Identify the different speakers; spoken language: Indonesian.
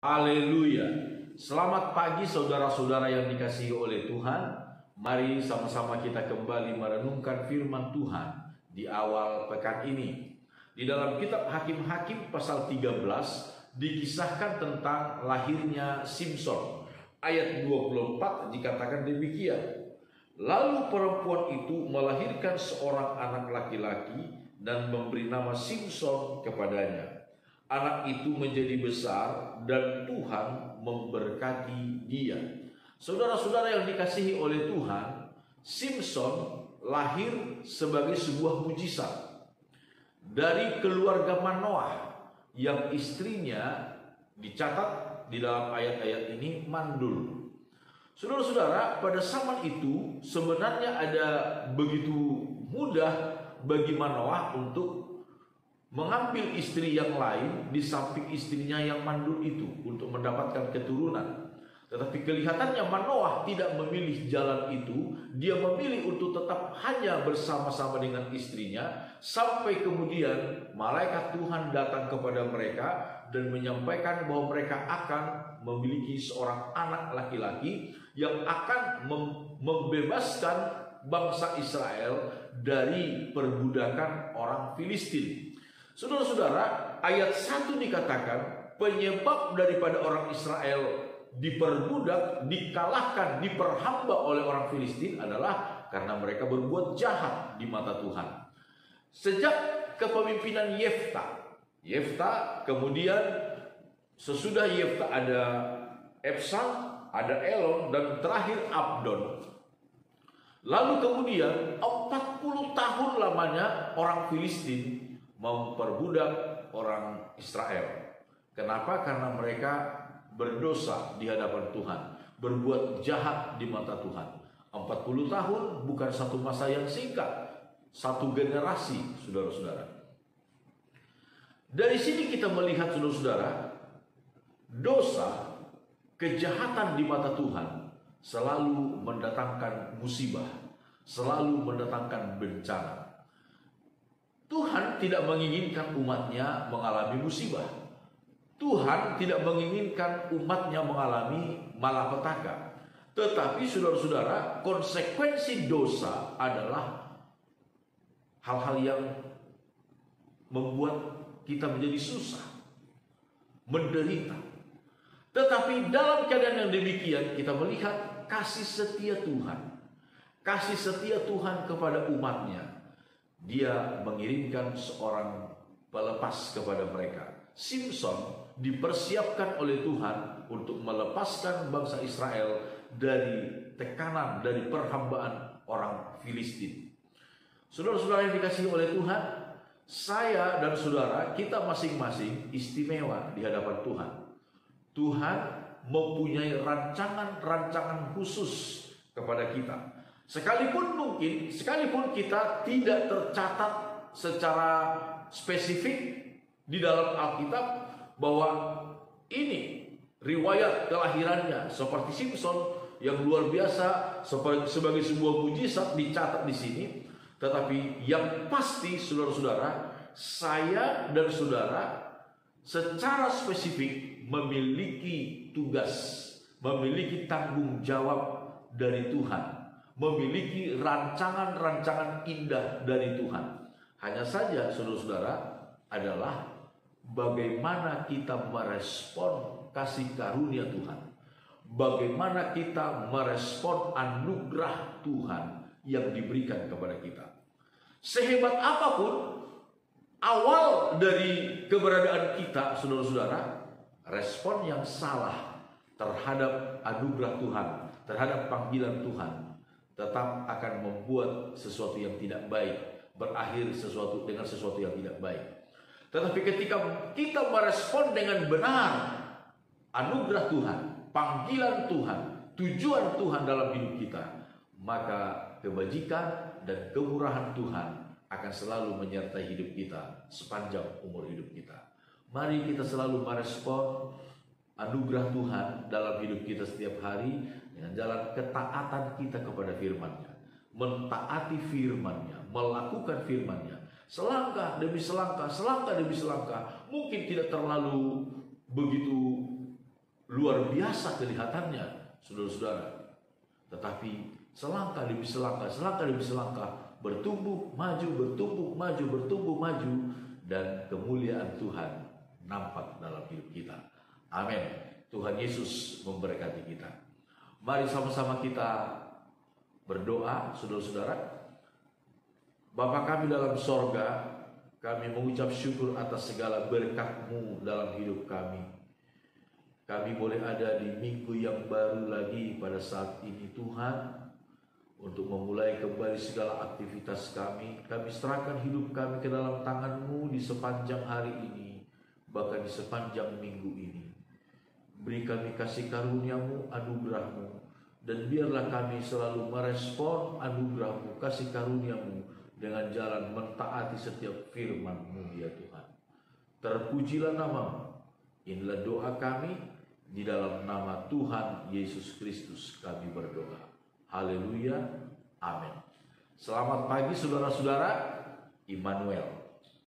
Speaker 1: Haleluya. Selamat pagi saudara-saudara yang dikasihi oleh Tuhan. Mari sama-sama kita kembali merenungkan firman Tuhan di awal pekan ini. Di dalam kitab Hakim-Hakim pasal 13 dikisahkan tentang lahirnya Simson. Ayat 24 dikatakan demikian. Lalu perempuan itu melahirkan seorang anak laki-laki dan memberi nama Simson kepadanya. Anak itu menjadi besar dan Tuhan memberkati dia. Saudara-saudara yang dikasihi oleh Tuhan, Simson lahir sebagai sebuah mujizat dari keluarga Manoah yang istrinya dicatat di dalam ayat-ayat ini mandul. Saudara-saudara, pada zaman itu sebenarnya ada begitu mudah bagi Manoah untuk mengambil istri yang lain di samping istrinya yang mandul itu untuk mendapatkan keturunan. Tetapi kelihatannya Manoah tidak memilih jalan itu. Dia memilih untuk tetap hanya bersama-sama dengan istrinya, sampai kemudian malaikat Tuhan datang kepada mereka dan menyampaikan bahwa mereka akan memiliki seorang anak laki-laki yang akan membebaskan bangsa Israel dari perbudakan orang Filistin. Saudara-saudara, ayat 1 dikatakan penyebab daripada orang Israel diperbudak, dikalahkan, diperhamba oleh orang Filistin adalah karena mereka berbuat jahat di mata Tuhan. Sejak kepemimpinan Yefta, kemudian sesudah Yefta ada Ebsal, ada Elon, dan terakhir Abdon. Lalu kemudian 40 tahun lamanya orang Filistin memperbudak orang Israel. Kenapa? Karena mereka berdosa di hadapan Tuhan, berbuat jahat di mata Tuhan. 40 tahun bukan satu masa yang singkat, satu generasi, saudara-saudara. Dari sini kita melihat, saudara-saudara, dosa, kejahatan di mata Tuhan selalu mendatangkan musibah, selalu mendatangkan bencana. Tuhan tidak menginginkan umatnya mengalami musibah. Tuhan tidak menginginkan umatnya mengalami malapetaka. Tetapi saudara-saudara, konsekuensi dosa adalah hal-hal yang membuat kita menjadi susah, menderita. Tetapi dalam keadaan yang demikian kita melihat kasih setia Tuhan. Kasih setia Tuhan kepada umatnya. Dia mengirimkan seorang pelepas kepada mereka. Simson dipersiapkan oleh Tuhan untuk melepaskan bangsa Israel dari tekanan, dari perhambaan orang Filistin. Saudara-saudara yang dikasihi oleh Tuhan, saya dan saudara, kita masing-masing istimewa di hadapan Tuhan. Tuhan mempunyai rancangan-rancangan khusus kepada kita. Sekalipun kita tidak tercatat secara spesifik di dalam Alkitab bahwa ini riwayat kelahirannya seperti Simson yang luar biasa sebagai sebuah mujizat dicatat di sini, tetapi yang pasti saudara-saudara, saya dan saudara secara spesifik memiliki tugas, memiliki tanggung jawab dari Tuhan, memiliki rancangan-rancangan indah dari Tuhan. Hanya saja saudara-saudara adalah bagaimana kita merespon kasih karunia Tuhan, bagaimana kita merespon anugerah Tuhan yang diberikan kepada kita. Sehebat apapun awal dari keberadaan kita, saudara-saudara, respon yang salah terhadap anugerah Tuhan, terhadap panggilan Tuhan, tetap akan membuat sesuatu yang tidak baik, berakhir dengan sesuatu yang tidak baik. Tetapi ketika kita merespon dengan benar anugerah Tuhan, panggilan Tuhan, tujuan Tuhan dalam hidup kita, maka kebajikan dan kemurahan Tuhan akan selalu menyertai hidup kita sepanjang umur hidup kita. Mari kita selalu merespon anugerah Tuhan dalam hidup kita setiap hari dengan jalan ketaatan kita kepada firman-Nya, mentaati firman-Nya, melakukan firman-Nya, selangkah demi selangkah, selangkah demi selangkah. Mungkin tidak terlalu begitu luar biasa kelihatannya, saudara-saudara. Tetapi selangkah demi selangkah, bertumbuh, maju, dan kemuliaan Tuhan nampak dalam hidup kita. Amin. Tuhan Yesus memberkati kita. Mari sama-sama kita berdoa, saudara-saudara. Bapa kami dalam sorga, kami mengucap syukur atas segala berkat-Mu dalam hidup kami. Kami boleh ada di minggu yang baru lagi pada saat ini Tuhan, untuk memulai kembali segala aktivitas kami. Kami serahkan hidup kami ke dalam tangan-Mu di sepanjang hari ini, bahkan di sepanjang minggu ini. Beri kami kasih karunia-Mu, anugerah-Mu, dan biarlah kami selalu merespon anugerah-Mu, kasih karunia-Mu, dengan jalan mentaati setiap firman-Mu, ya Tuhan. Terpujilah nama-Mu. Inilah doa kami, di dalam nama Tuhan Yesus Kristus kami berdoa. Haleluya, amin. Selamat pagi saudara-saudara. Immanuel.